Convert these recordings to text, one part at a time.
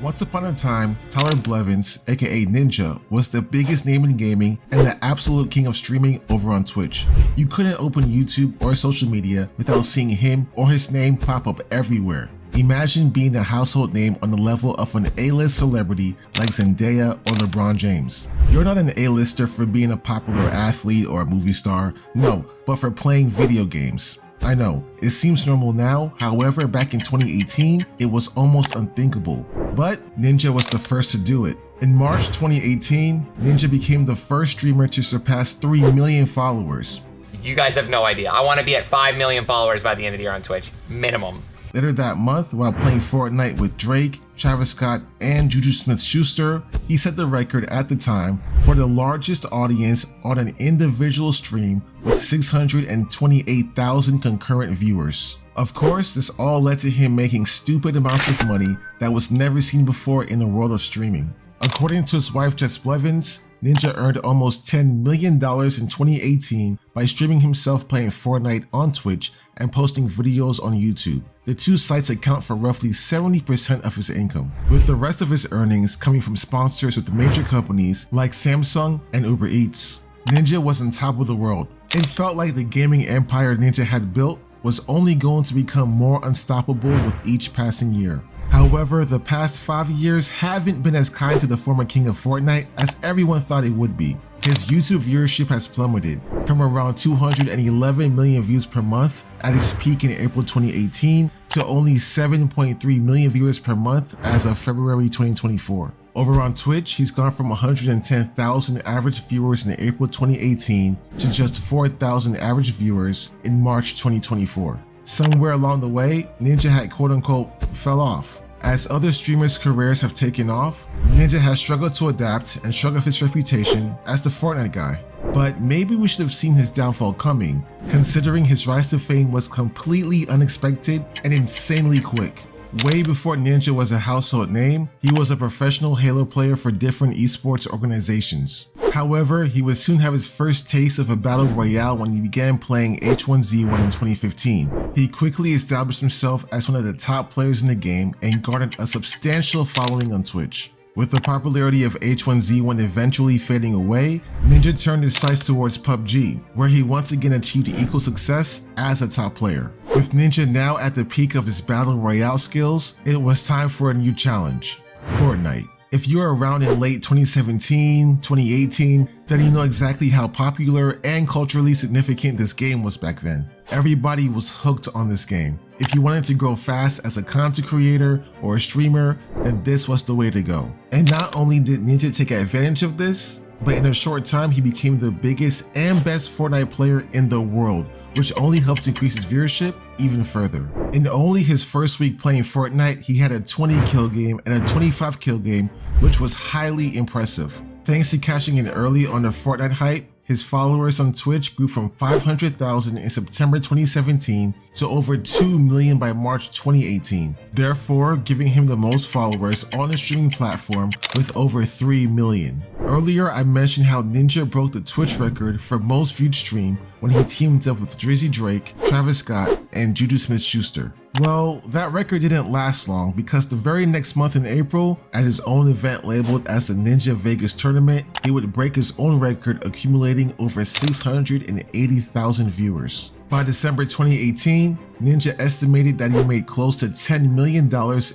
Once upon a time, Tyler Blevins, aka Ninja, was the biggest name in gaming and the absolute king of streaming over on Twitch. You couldn't open YouTube or social media without seeing him or his name pop up everywhere. Imagine being a household name on the level of an A-list celebrity like Zendaya or LeBron James. You're not an A-lister for being a popular athlete or a movie star, no, but for playing video games. I know, it seems normal now, however back in 2018, it was almost unthinkable. But Ninja was the first to do it. In March 2018, Ninja became the first streamer to surpass 3 million followers. You guys have no idea. I want to be at 5 million followers by the end of the year on Twitch, minimum. Later that month, while playing Fortnite with Drake, Travis Scott, and Juju Smith-Schuster, he set the record at the time for the largest audience on an individual stream with 628,000 concurrent viewers. Of course, this all led to him making stupid amounts of money that was never seen before in the world of streaming. According to his wife Jess Blevins, Ninja earned almost $10 million in 2018 by streaming himself playing Fortnite on Twitch and posting videos on YouTube. The two sites account for roughly 70% of his income, with the rest of his earnings coming from sponsors with major companies like Samsung and Uber Eats. Ninja was on top of the world. It felt like the gaming empire Ninja had built was only going to become more unstoppable with each passing year. However, the past 5 years haven't been as kind to the former king of Fortnite as everyone thought it would be. His YouTube viewership has plummeted from around 211 million views per month at its peak in April 2018 to only 7.3 million viewers per month as of February 2024. Over on Twitch, he's gone from 110,000 average viewers in April 2018 to just 4,000 average viewers in March 2024. Somewhere along the way, Ninja had quote-unquote fell off. As other streamers' careers have taken off, Ninja has struggled to adapt and shrug off his reputation as the Fortnite guy. But maybe we should have seen his downfall coming, considering his rise to fame was completely unexpected and insanely quick. Way before Ninja was a household name, he was a professional Halo player for different esports organizations. However, he would soon have his first taste of a battle royale when he began playing H1Z1 in 2015. He quickly established himself as one of the top players in the game and garnered a substantial following on Twitch. With the popularity of H1Z1 eventually fading away, Ninja turned his sights towards PUBG, where he once again achieved equal success as a top player. With Ninja now at the peak of his battle royale skills, it was time for a new challenge: Fortnite. If you were around in late 2017, 2018, then you know exactly how popular and culturally significant this game was back then. Everybody was hooked on this game. If you wanted to grow fast as a content creator or a streamer, then this was the way to go. And not only did Ninja take advantage of this, but in a short time he became the biggest and best Fortnite player in the world, which only helped increase his viewership even further. In only his first week playing Fortnite, he had a 20 kill game and a 25 kill game, which was highly impressive. Thanks to cashing in early on the Fortnite hype, his followers on Twitch grew from 500,000 in September 2017 to over 2 million by March 2018, therefore giving him the most followers on the streaming platform with over 3 million. Earlier I mentioned how Ninja broke the Twitch record for most viewed stream when he teamed up with Drizzy Drake, Travis Scott, and Juju Smith-Schuster. Well, that record didn't last long because the very next month in April, at his own event labeled as the Ninja Vegas Tournament, he would break his own record, accumulating over 680,000 viewers. By December 2018, Ninja estimated that he made close to $10 million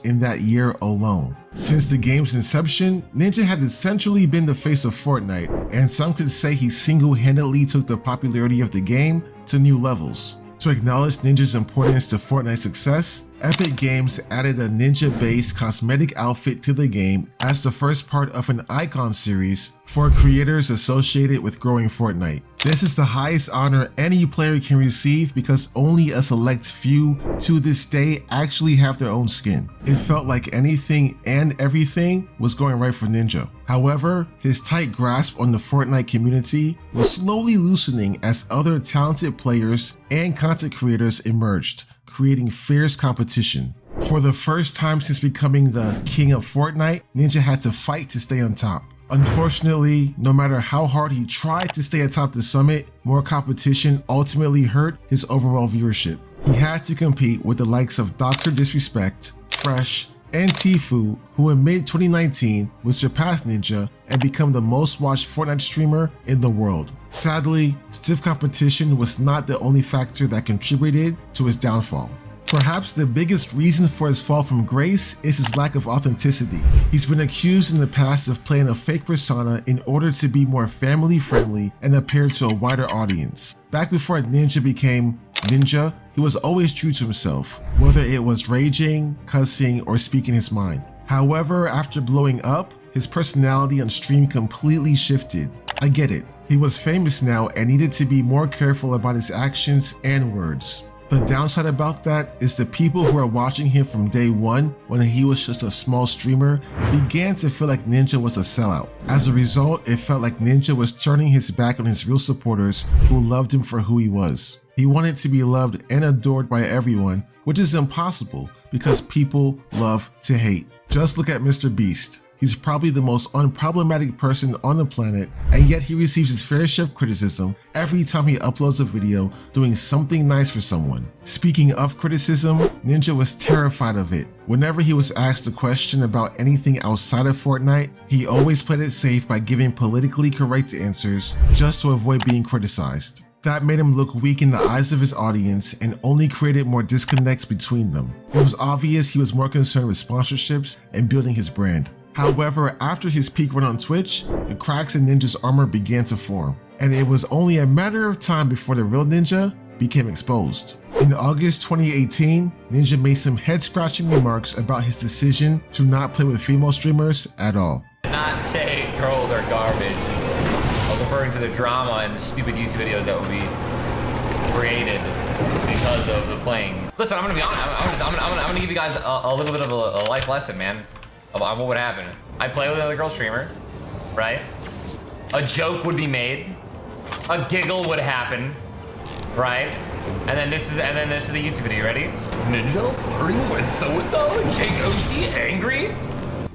in that year alone. Since the game's inception, Ninja had essentially been the face of Fortnite, and some could say he single-handedly took the popularity of the game to new levels. To acknowledge Ninja's importance to Fortnite's success, Epic Games added a Ninja-based cosmetic outfit to the game as the first part of an icon series for creators associated with growing Fortnite. This is the highest honor any player can receive because only a select few to this day actually have their own skin. It felt like anything and everything was going right for Ninja. However, his tight grasp on the Fortnite community was slowly loosening as other talented players and content creators emerged, creating fierce competition. For the first time since becoming the king of Fortnite, Ninja had to fight to stay on top. Unfortunately, no matter how hard he tried to stay atop the summit, more competition ultimately hurt his overall viewership. He had to compete with the likes of Dr. Disrespect, Fresh, and Tfue, who in mid-2019 would surpass Ninja and become the most watched Fortnite streamer in the world. Sadly, stiff competition was not the only factor that contributed to his downfall. Perhaps the biggest reason for his fall from grace is his lack of authenticity. He's been accused in the past of playing a fake persona in order to be more family friendly and appear to a wider audience. Back before Ninja became Ninja, he was always true to himself, whether it was raging, cussing, or speaking his mind. However, after blowing up, his personality on stream completely shifted. I get it. He was famous now and needed to be more careful about his actions and words. The downside about that is the people who are watching him from day one when he was just a small streamer began to feel like Ninja was a sellout. As a result, it felt like Ninja was turning his back on his real supporters who loved him for who he was. He wanted to be loved and adored by everyone, which is impossible because people love to hate. Just look at Mr. Beast. He's probably the most unproblematic person on the planet, and yet he receives his fair share of criticism every time he uploads a video doing something nice for someone. Speaking of criticism, Ninja was terrified of it. Whenever he was asked a question about anything outside of Fortnite, he always played it safe by giving politically correct answers just to avoid being criticized. That made him look weak in the eyes of his audience and only created more disconnects between them. It was obvious he was more concerned with sponsorships and building his brand. However, after his peak run on Twitch, the cracks in Ninja's armor began to form, and it was only a matter of time before the real Ninja became exposed. In August 2018, Ninja made some head-scratching remarks about his decision to not play with female streamers at all. Not say girls are garbage. I was referring to the drama and the stupid YouTube videos that would be created because of the playing. Listen, I'm gonna be honest. I'm gonna give you guys a little bit of a life lesson, man. On what would happen. I play with another girl streamer, right? A joke would be made, a giggle would happen, right? And then this is the YouTube video. Ready? Ninja flirting with so-and-so and Jay Ghosty angry?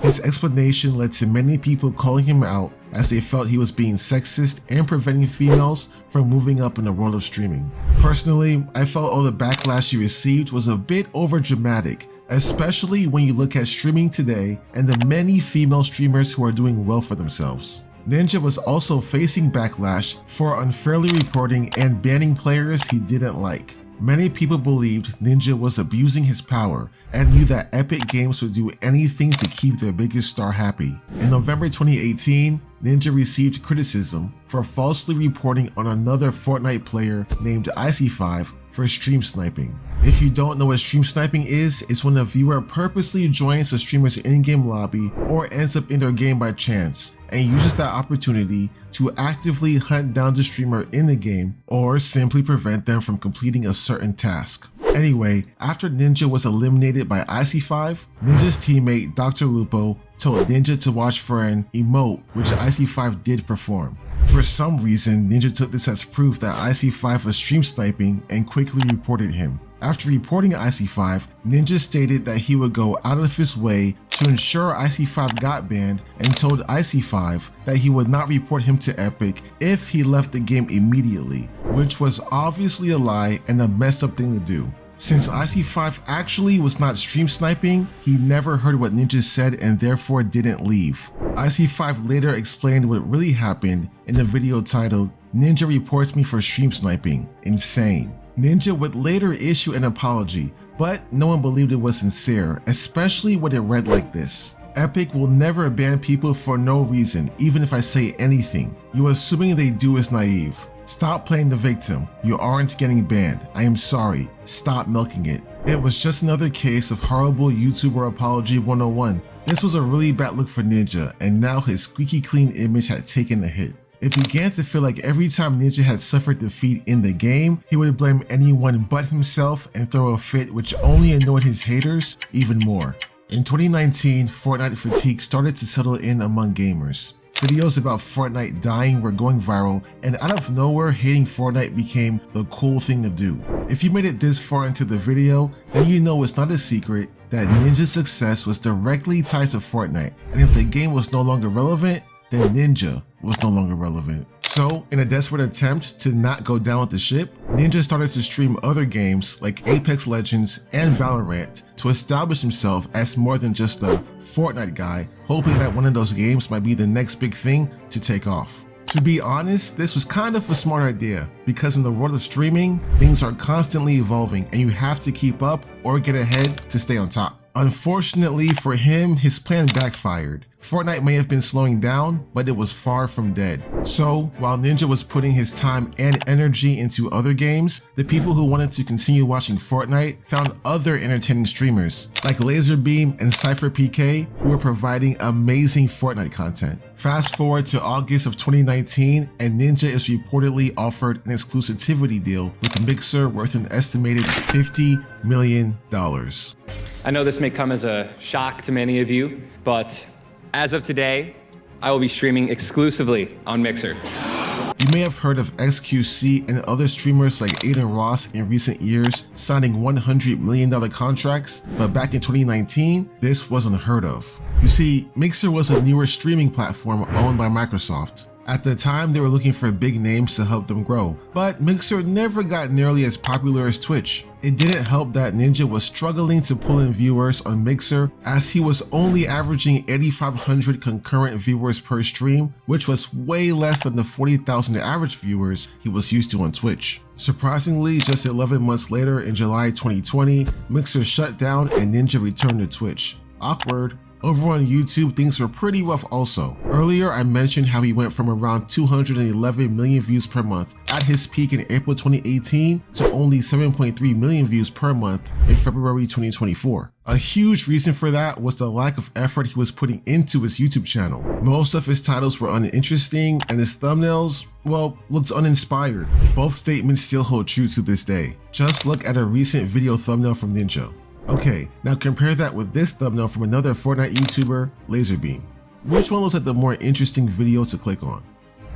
His explanation led to many people calling him out as they felt he was being sexist and preventing females from moving up in the world of streaming. Personally, I felt all the backlash he received was a bit overdramatic, especially when you look at streaming today and the many female streamers who are doing well for themselves. Ninja was also facing backlash for unfairly reporting and banning players he didn't like. Many people believed Ninja was abusing his power and knew that Epic Games would do anything to keep their biggest star happy. In November 2018, Ninja received criticism for falsely reporting on another Fortnite player named Icy5 for stream sniping. If you don't know what stream sniping is, it's when a viewer purposely joins a streamer's in-game lobby or ends up in their game by chance and uses that opportunity to actively hunt down the streamer in the game or simply prevent them from completing a certain task. Anyway, after Ninja was eliminated by Icy5, Ninja's teammate Dr. Lupo told Ninja to watch for an emote, which Icy5 did perform. For some reason, Ninja took this as proof that Icy5 was stream sniping and quickly reported him. After reporting Icy5, Ninja stated that he would go out of his way to ensure Icy5 got banned and told Icy5 that he would not report him to Epic if he left the game immediately, which was obviously a lie and a messed up thing to do. Since Icy5 actually was not stream sniping, he never heard what Ninja said and therefore didn't leave. Icy5 later explained what really happened in a video titled, "Ninja reports me for stream sniping. Insane." Ninja would later issue an apology, but no one believed it was sincere, especially when it read like this: "Epic will never ban people for no reason, even if I say anything. You assuming they do is naive. Stop playing the victim. You aren't getting banned. I am sorry. Stop milking it." It was just another case of horrible YouTuber apology 101. This was a really bad look for Ninja, and now his squeaky clean image had taken a hit. It began to feel like every time Ninja had suffered defeat in the game, he would blame anyone but himself and throw a fit, which only annoyed his haters even more. In 2019, Fortnite fatigue started to settle in among gamers. Videos about Fortnite dying were going viral, and out of nowhere, hating Fortnite became the cool thing to do. If you made it this far into the video, then you know it's not a secret that Ninja's success was directly tied to Fortnite, and if the game was no longer relevant, then Ninja was no longer relevant. So, in a desperate attempt to not go down with the ship, Ninja started to stream other games like Apex Legends and Valorant to establish himself as more than just a Fortnite guy, hoping that one of those games might be the next big thing to take off. To be honest, this was kind of a smart idea, because in the world of streaming, things are constantly evolving and you have to keep up or get ahead to stay on top. Unfortunately for him, his plan backfired. Fortnite may have been slowing down, but it was far from dead. So, while Ninja was putting his time and energy into other games, the people who wanted to continue watching Fortnite found other entertaining streamers, like Laserbeam and CypherPK, who were providing amazing Fortnite content. Fast forward to August of 2019, and Ninja is reportedly offered an exclusivity deal with Mixer worth an estimated $50 million. I know this may come as a shock to many of you, but as of today, I will be streaming exclusively on Mixer. You may have heard of XQC and other streamers like Aiden Ross in recent years signing $100 million contracts, but back in 2019, this was unheard of. You see, Mixer was a newer streaming platform owned by Microsoft. At the time, they were looking for big names to help them grow, but Mixer never got nearly as popular as Twitch. It didn't help that Ninja was struggling to pull in viewers on Mixer, as he was only averaging 8,500 concurrent viewers per stream, which was way less than the 40,000 average viewers he was used to on Twitch. Surprisingly, just 11 months later in July 2020, Mixer shut down and Ninja returned to Twitch. Awkward. Over on YouTube, things were pretty rough also. Earlier, I mentioned how he went from around 211 million views per month at his peak in April 2018 to only 7.3 million views per month in February 2024. A huge reason for that was the lack of effort he was putting into his YouTube channel. Most of his titles were uninteresting and his thumbnails, well, looked uninspired. Both statements still hold true to this day. Just look at a recent video thumbnail from Ninja. Okay, now compare that with this thumbnail from another Fortnite YouTuber, Laserbeam. Which one looks like the more interesting video to click on?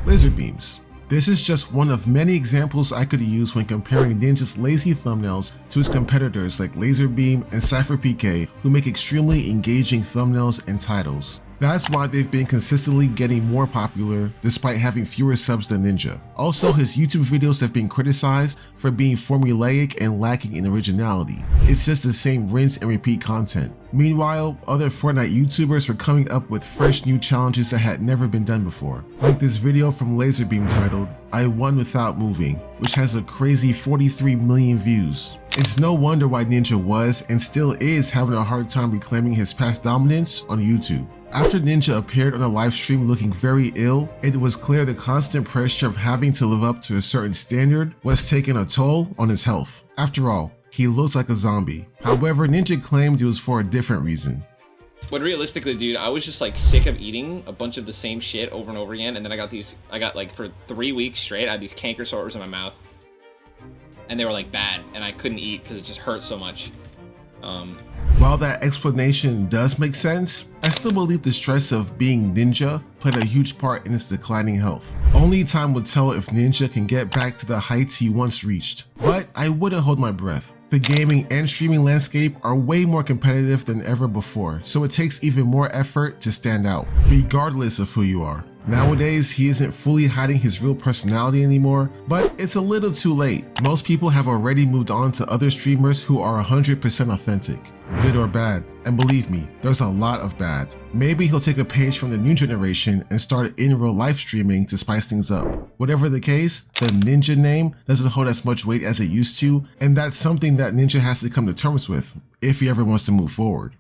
Laserbeam's. This is just one of many examples I could use when comparing Ninja's lazy thumbnails to his competitors like Laserbeam and CypherPK, who make extremely engaging thumbnails and titles. That's why they've been consistently getting more popular despite having fewer subs than Ninja. Also, his YouTube videos have been criticized for being formulaic and lacking in originality. It's just the same rinse and repeat content. Meanwhile, other Fortnite YouTubers were coming up with fresh new challenges that had never been done before. Like this video from Laserbeam titled, "I Won Without Moving," which has a crazy 43 million views. It's no wonder why Ninja was and still is having a hard time reclaiming his past dominance on YouTube. After Ninja appeared on a live stream looking very ill, it was clear the constant pressure of having to live up to a certain standard was taking a toll on his health. After all, he looks like a zombie. However, Ninja claimed it was for a different reason. But realistically, dude, I was just like sick of eating a bunch of the same shit over and over again, and then I got like for 3 weeks straight, I had these canker sores in my mouth. And they were like bad, and I couldn't eat because it just hurt so much. While that explanation does make sense, I still believe the stress of being Ninja played a huge part in his declining health. Only time will tell if Ninja can get back to the heights he once reached, but I wouldn't hold my breath. The gaming and streaming landscape are way more competitive than ever before, so it takes even more effort to stand out, regardless of who you are. Nowadays, he isn't fully hiding his real personality anymore, but it's a little too late. Most people have already moved on to other streamers who are 100% authentic, good or bad. And believe me, there's a lot of bad. Maybe he'll take a page from the new generation and start in real life streaming to spice things up. Whatever the case, the Ninja name doesn't hold as much weight as it used to, and that's something that Ninja has to come to terms with if he ever wants to move forward.